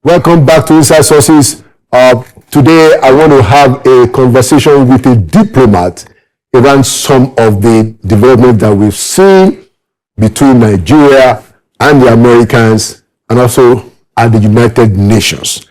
Welcome back to Inside Sources. Today, I want to have a conversation with a diplomat around some of the development that we've seen between Nigeria and the Americans, and also at the United Nations.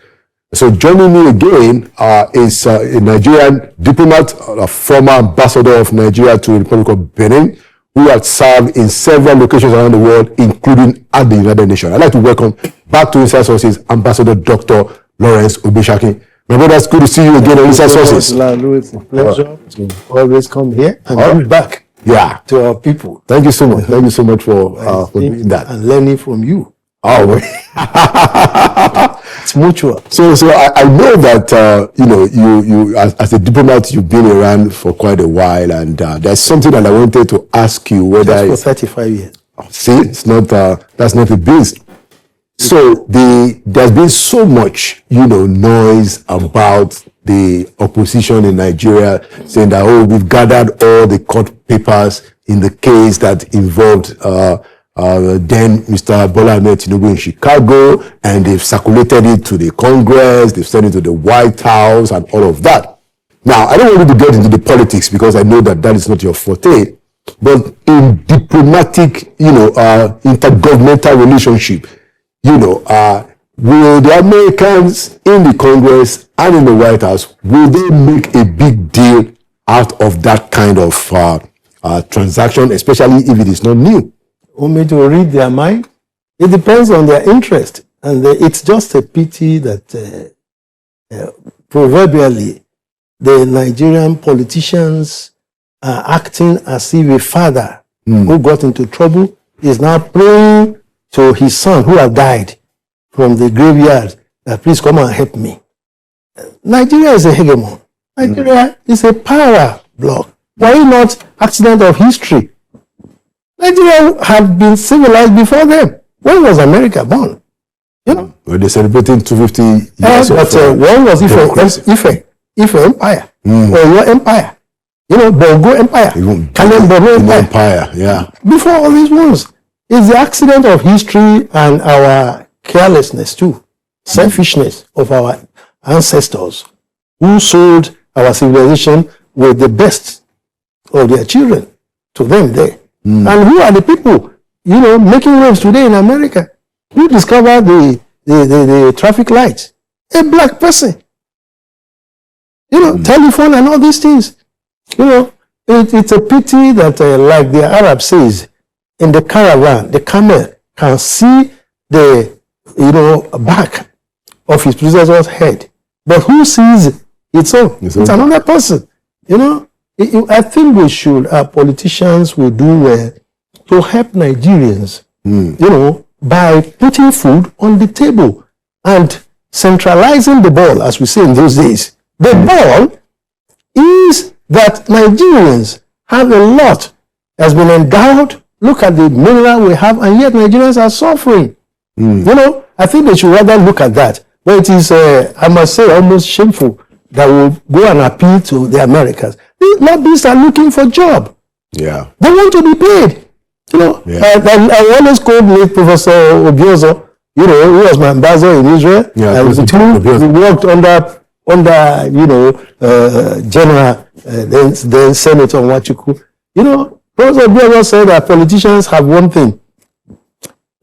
So joining me again is a Nigerian diplomat, a former ambassador of Nigeria to the Republic of Benin, who had served in several locations around the world, including at the United Nations. I'd like to welcome back to Inside Sources Ambassador Dr. Lawrence Obisakin. My brother, it's good to see you again on Inside Sources. It's a pleasure to always come here and come back to our people. Thank you so much. Thank you so much for doing that. And learning from you. Oh, it's mutual. So I know that you as a diplomat, you've been around for quite a while, and there's something that I wanted to ask you whether just for 35 years. See, it's not that's not a beast. So there's been so much noise about the opposition in Nigeria saying that we've gathered all the court papers in the case that involved then Mr. Bola Ahmed Tinubu in Chicago, and they've circulated it to the Congress, they've sent it to the White House and all of that. Now, I don't want you to get into the politics because I know that is not your forte, but in diplomatic, intergovernmental relationship, will the Americans in the Congress and in the White House, will they make a big deal out of that kind of transaction, especially if it is not new? Want me to read their mind? It depends on their interest. And it's just a pity that proverbially the Nigerian politicians are acting as if a father who got into trouble is now praying to his son who had died from the graveyard that please come and help me. Nigeria is a hegemon. Nigeria is a power bloc. Why not accident of history? Nigeria had been civilized before them. When was America born? Well, they're celebrating 250 years but one was Ife Empire, or your empire. Bongo Empire, Kalem Empire, yeah. Before all these ones, it's the accident of history and our carelessness too, selfishness of our ancestors who sold our civilization with the best of their children to them there. And who are the people, making waves today in America? Who discovered the traffic lights? A black person. Telephone and all these things. It's a pity that, like the Arab says, in the caravan, the camel can see the, back of his predecessor's head. But who sees its own? It's another person, I think we should, our politicians will do well to help Nigerians, by putting food on the table and centralizing the ball, as we say in those days. The ball is that Nigerians have a lot has been endowed. Look at the mineral we have, and yet Nigerians are suffering. I think they should rather look at that. But it is, I must say, almost shameful that we go and appeal to the Americans. These lobbyists are looking for job. Yeah. They want to be paid. I always called with Professor Obiozo, who was my ambassador in Israel. Yeah, we worked under General, then Senator Nwachukwu. Professor Obiozo said that politicians have one thing.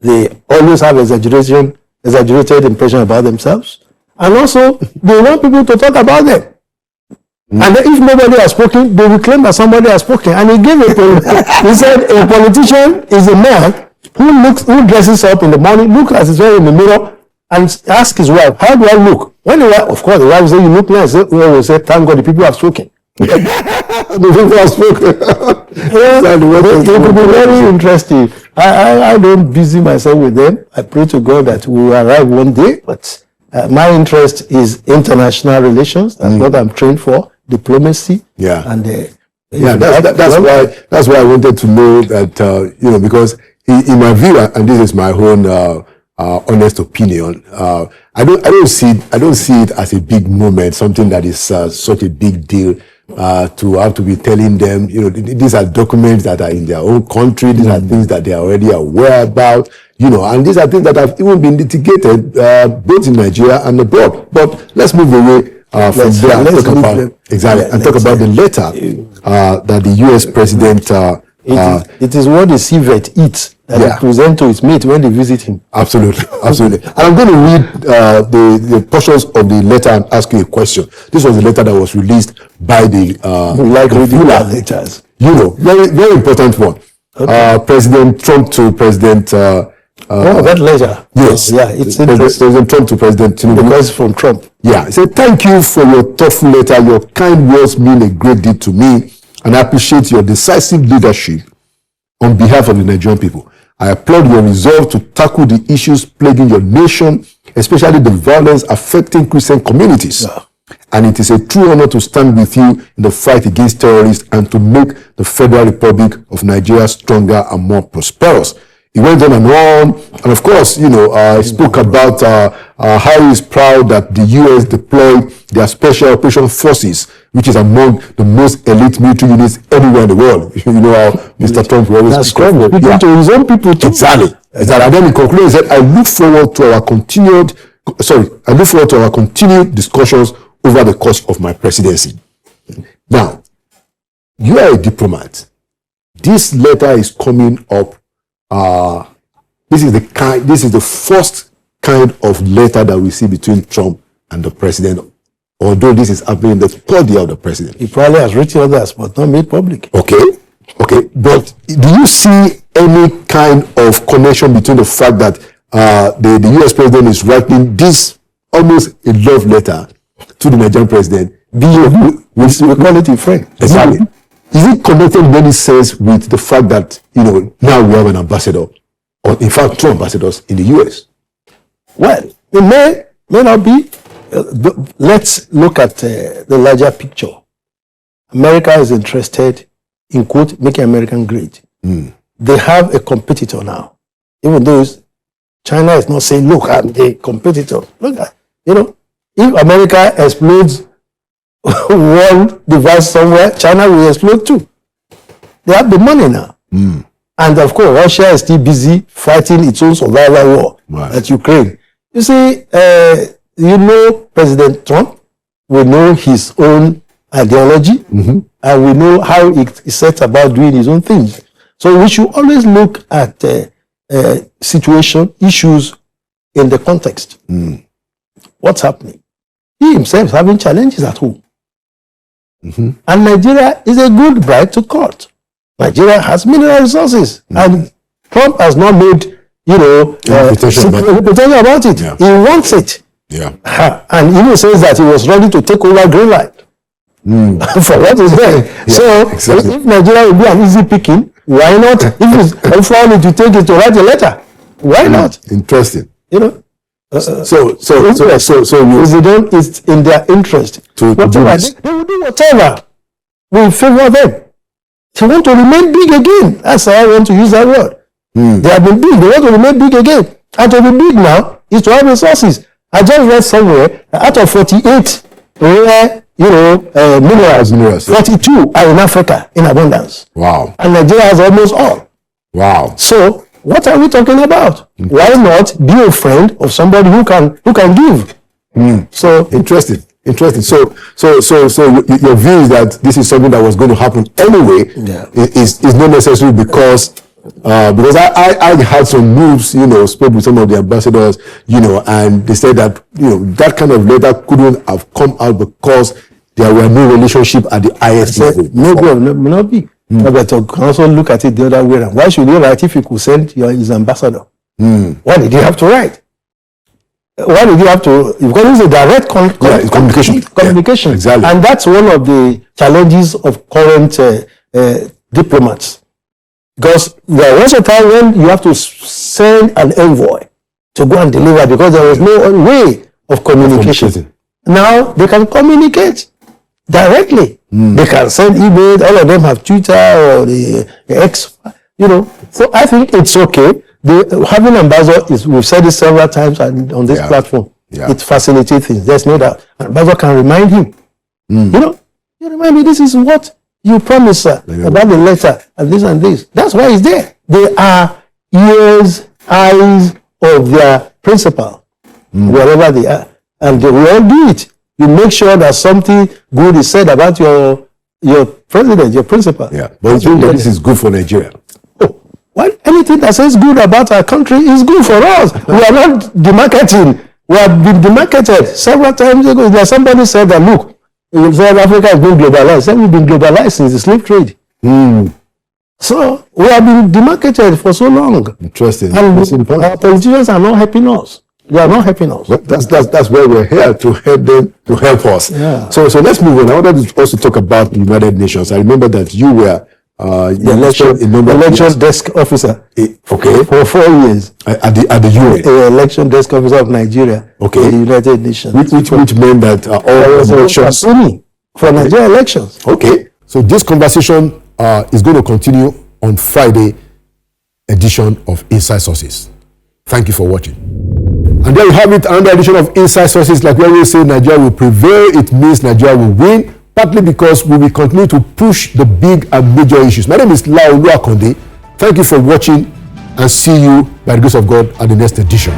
They always have exaggerated impression about themselves. And also, they want people to talk about them. And if nobody has spoken, they will claim that somebody has spoken. And he said a politician is a man who dresses up in the morning, looks at his wife in the mirror, and asks his wife, how do I look? When the wife, of course, the wife will say, you look nice. We will say, thank God the people have spoken. The people have spoken. It will be very interesting. I don't busy myself with them. I pray to God that we will arrive one day, but my interest is international relations. That's what I'm trained for. Diplomacy. Yeah. And that's why I wanted to know that because in my view, and this is my own honest opinion, I don't see it as a big moment, something that is such a big deal to have to be telling them, these are documents that are in their own country, these are things that they are already aware about, and these are things that have even been litigated both in Nigeria and abroad. But let's move away from there and talk about the letter that the U.S. president. It is what the civet eats that they present to his mate when they visit him. Absolutely. And I'm going to read the portions of the letter and ask you a question. This was the letter that was released by the letters. Very, very important one. Okay. President Trump to President. That letter. Yes. It's President Trump to President Tinubu. Because from Trump. Yeah. He said, "Thank you for your thoughtful letter. Your kind words mean a great deal to me, and I appreciate your decisive leadership on behalf of the Nigerian people. I applaud your resolve to tackle the issues plaguing your nation, especially the violence affecting Christian communities. Yeah. And it is a true honor to stand with you in the fight against terrorists and to make the Federal Republic of Nigeria stronger and more prosperous." He went on, and of course, he spoke about how he is proud that the U.S. deployed their Special Operation Forces, which is among the most elite military units anywhere in the world. You know how Mr. Trump will always speak to his own people too. Exactly. And then he concluded, he said, I look forward to our continued discussions over the course of my presidency. Now, you are a diplomat. This letter is coming up. This is the first kind of letter that we see between Trump and the president, although this is happening in the third year of the president. He probably has written others, but not made public. Okay. But do you see any kind of connection between the fact that the U.S. president is writing this almost a love letter to the Nigerian president? We call it a friend. Exactly. Is it connected in any sense with the fact that, now we have an ambassador, or in fact, two ambassadors in the U.S.? Well, it may not be. Let's look at the larger picture. America is interested in, quote, making America great. They have a competitor now. Even though China is not saying, look, I'm a competitor. Look at, if America explodes one device somewhere, China will explode too. They have the money now. And of course, Russia is still busy fighting its own survival war at Ukraine. You see, President Trump, we know his own ideology, and we know how he sets about doing his own things. So we should always look at situation, issues in the context. What's happening? He himself is having challenges at home. And Nigeria is a good bride to court. Nigeria has mineral resources, and Trump has not made, reputation about it. Yeah. He wants it. Yeah. And even says that he was ready to take over Greenland for what is there. If Nigeria will be an easy picking, why not? If it's unfair to take it to write a letter, why not? Interesting. So President is in their interest. They will do whatever will favor them. They want to remain big again. That's how I want to use that word. They have been big. They want to remain big again. And to be big now is to have resources. I just read somewhere out of 48 rare, minerals, 42 are in Africa in abundance. Wow. And Nigeria has almost all. Wow. So what are we talking about? Why not be a friend of somebody who can give? So interesting. So your view is that this is something that was going to happen anyway. Yeah. Is not necessary because I had some moves, spoke with some of the ambassadors, and they said that that kind of letter couldn't have come out because there were no relationship at the highest level. Maybe not be. But you can also look at it the other way around. Why should he write if he could send his ambassador? Why did he have to write? Why did you have to? Because it's a direct communication. Yeah, exactly. And that's one of the challenges of current diplomats. Because there was a time when you have to send an envoy to go and deliver because there was no way of communication. Now they can communicate directly. They can send email. All of them have Twitter or the X. So I think it's okay. Having ambassador we've said it several times on this platform. Yeah. It facilitates things. There's no doubt. Ambassador can remind him. You remind me, this is what you promised, sir, about the letter and this and this. That's why it's there. They are years eyes of their principal, wherever they are. And they will all do it. You make sure that something good is said about your president, your principal. Yeah, but you think that this is good for Nigeria? Oh, well, anything that says good about our country is good for us. We are not demarketing. We have been demarketed several times ago. There's somebody said that, look, South Africa has been globalized. Then we've been globalized since the slave trade. So we have been demarketed for so long. Interesting. And our politicians are not helping us. They are not helping us. Well, that's why we're here, to help them, to help us. Yeah. So let's move on. I wanted to also talk about the United Nations. I remember that you were The election desk officer. Okay. For 4 years. At the UN. The election desk officer of Nigeria. Okay. In the United Nations. Which meant that all elections. For Nigeria elections. Okay. So this conversation is going to continue on Friday edition of Inside Sources. Thank you for watching. And there you have it, another edition of Inside Sources. Like we always say, Nigeria will prevail. It means Nigeria will win, partly because we will continue to push the big and major issues. My name is Laolu Akonde. Thank you for watching, and see you, by the grace of God, at the next edition.